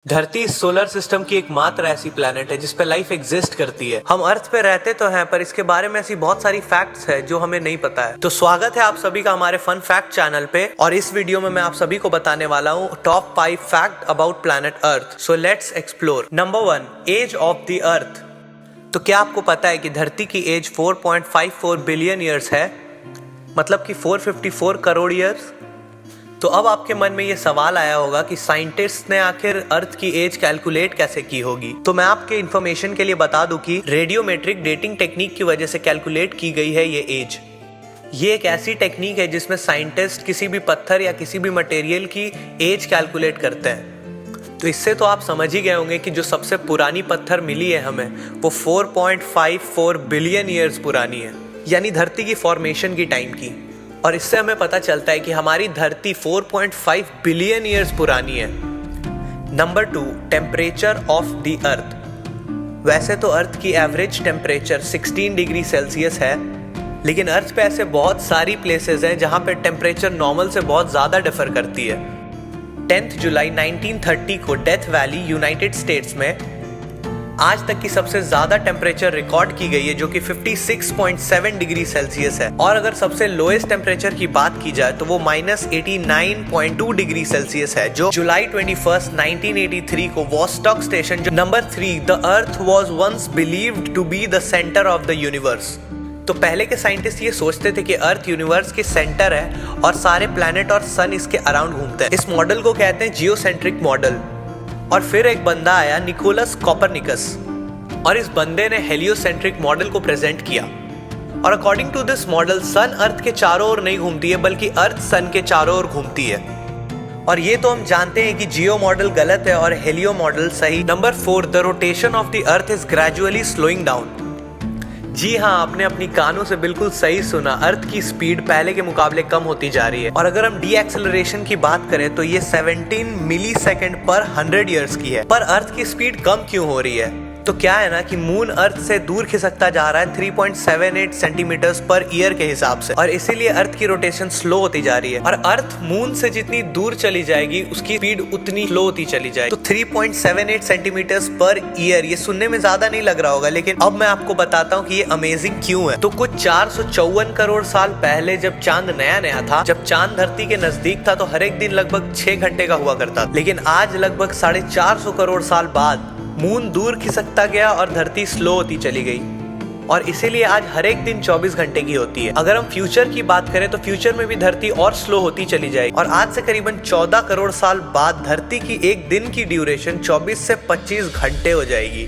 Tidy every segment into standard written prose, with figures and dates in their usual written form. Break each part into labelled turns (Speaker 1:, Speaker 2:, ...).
Speaker 1: धरती इस solar system की एकमात्र ऐसी प्लैनेट है जिस पे लाइफ एग्जिस्ट करती है। हम अर्थ पे रहते तो हैं, पर इसके बारे में ऐसी बहुत सारी फैक्ट्स है जो हमें नहीं पता है। तो स्वागत है आप सभी का हमारे फन फैक्ट चैनल पे, और इस वीडियो में मैं आप सभी को बताने वाला हूँ top 5 fact about planet earth. So let's explore. Number 1, age of the earth. तो क्या आपको पता है कि धरती की एज 4.54 बिलियन ईयर्स है, मतलब कि 454 करोड़ ईयर्स। तो अब आपके मन में ये सवाल आया होगा कि साइंटिस्ट ने आखिर अर्थ की एज कैलकुलेट कैसे की होगी। तो मैं आपके इन्फॉर्मेशन के लिए बता दूं कि रेडियोमेट्रिक डेटिंग टेक्निक की वजह से कैलकुलेट की गई है ये एज। ये एक ऐसी टेक्निक है जिसमें साइंटिस्ट किसी भी पत्थर या किसी भी मटेरियल की एज कैलकुलेट करते हैं। तो इससे तो आप समझ ही गए होंगे कि जो सबसे पुरानी पत्थर मिली है हमें, वो 4.54 बिलियन ईयर्स पुरानी है, यानी धरती की फॉर्मेशन की टाइम की। और इससे हमें पता चलता है कि हमारी धरती 4.5 बिलियन ईयर्स पुरानी है। नंबर 2, टेम्परेचर ऑफ द अर्थ। वैसे तो अर्थ की एवरेज टेम्परेचर 16 डिग्री सेल्सियस है, लेकिन अर्थ पे ऐसे बहुत सारी प्लेसेस हैं जहां पे टेम्परेचर नॉर्मल से बहुत ज़्यादा डिफर करती है। 10 जुलाई 1930 को डेथ वैली यूनाइटेड स्टेट्स में आज तक की सबसे ज्यादा टेम्परेचर रिकॉर्ड की गई है, जो कि 56.7 डिग्री सेल्सियस है। और अगर सबसे लोएस्ट टेम्परेचर की बात की जाए तो वो -89.2 डिग्री सेल्सियस है, जो जुलाई 21, 1983 को वॉस्टॉक स्टेशन। जो number 3, the earth was once believed to be the centre of the universe. तो पहले के साइंटिस्ट ये सोचते थे कि अर्थ यूनिवर्स के सेंटर है और सारे प्लैनेट और सन इसके अराउंड घूमते हैं। इस मॉडल को कहते हैं जियोसेंट्रिक मॉडल। और फिर एक बंदा आया, निकोलस कोपरनिकस, और इस बंदे ने हेलियोसेंट्रिक मॉडल को प्रेजेंट किया। और अकॉर्डिंग टू दिस मॉडल सन अर्थ के चारों ओर नहीं घूमती है, बल्कि अर्थ सन के चारों ओर घूमती है। और ये तो हम जानते हैं कि जियो मॉडल गलत है और हेलियो मॉडल सही। Number 4, the rotation of the earth is gradually slowing down. जी हाँ, आपने अपनी कानों से बिल्कुल सही सुना। अर्थ की स्पीड पहले के मुकाबले कम होती जा रही है। और अगर हम डी एक्सेलरेशन की बात करें तो ये 17 मिली सेकेंड पर 100 ईयर्स की है। पर अर्थ की स्पीड कम क्यों हो रही है? तो क्या है ना कि मून अर्थ से दूर खिसकता जा रहा है 3.78 सेंटीमीटर्स पर ईयर के हिसाब से, और इसीलिए अर्थ की रोटेशन स्लो होती जा रही है। और अर्थ मून से जितनी दूर चली जाएगी उसकी स्पीड उतनी स्लो होती चली जाएगी। तो 3.78 सेंटीमीटर्स पर ईयर, ये सुनने में ज्यादा नहीं लग रहा होगा, लेकिन अब मैं आपको बताता हूँ कि ये अमेजिंग क्यों है। तो कुछ 454 करोड़ साल पहले जब चांद नया नया था, जब चांद धरती के नजदीक था, तो हर एक दिन लगभग 6 घंटे का हुआ करता था। लेकिन आज लगभग 450 करोड़ साल बाद मून दूर खिसकता गया और धरती स्लो होती चली गई, और इसीलिए आज हर एक दिन 24 घंटे की होती है। अगर हम फ्यूचर की बात करें तो फ्यूचर में भी धरती और स्लो होती चली जाएगी, और आज से करीबन 14 करोड़ साल बाद धरती की एक दिन की ड्यूरेशन 24 से 25 घंटे हो जाएगी।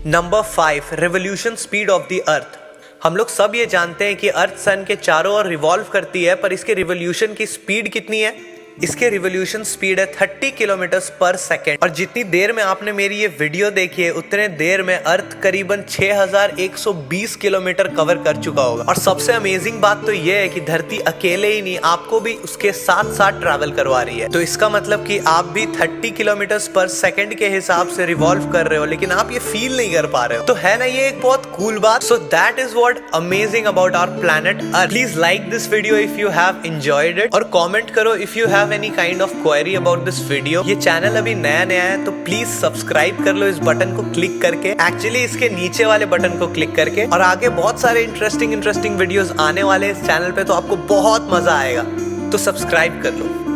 Speaker 1: Number 5, revolution speed of the अर्थ। हम लोग सब ये जानते हैं कि अर्थ सन के चारों ओर रिवॉल्व करती है, पर इसके रिवोल्यूशन की स्पीड कितनी है? इसके रिवोल्यूशन स्पीड है 30 किलोमीटर पर सेकेंड। और जितनी देर में आपने मेरी ये वीडियो देखी है, उतने देर में अर्थ करीबन 6120 किलोमीटर कवर कर चुका होगा। और सबसे अमेजिंग बात तो ये है कि धरती अकेले ही नहीं, आपको भी उसके साथ साथ ट्रैवल करवा रही है। तो इसका मतलब कि आप भी 30 किलोमीटर पर सेकेंड के हिसाब से रिवॉल्व कर रहे हो, लेकिन आप ये फील नहीं कर पा रहे हो। तो है ना ये एक बहुत कूल बात। So that is what amazing about our planet earth. Please like this video if you have enjoyed it, और कमेंट करो if you have any kind of query about this video। ये चैनल अभी नया नया है, तो please subscribe कर लो इस बटन को क्लिक करके, एक्चुअली इसके नीचे वाले बटन को क्लिक करके। और आगे बहुत सारे इंटरेस्टिंग वीडियोस आने वाले हैं इस चैनल पे, तो आपको बहुत मजा आएगा। तो सब्सक्राइब कर लो।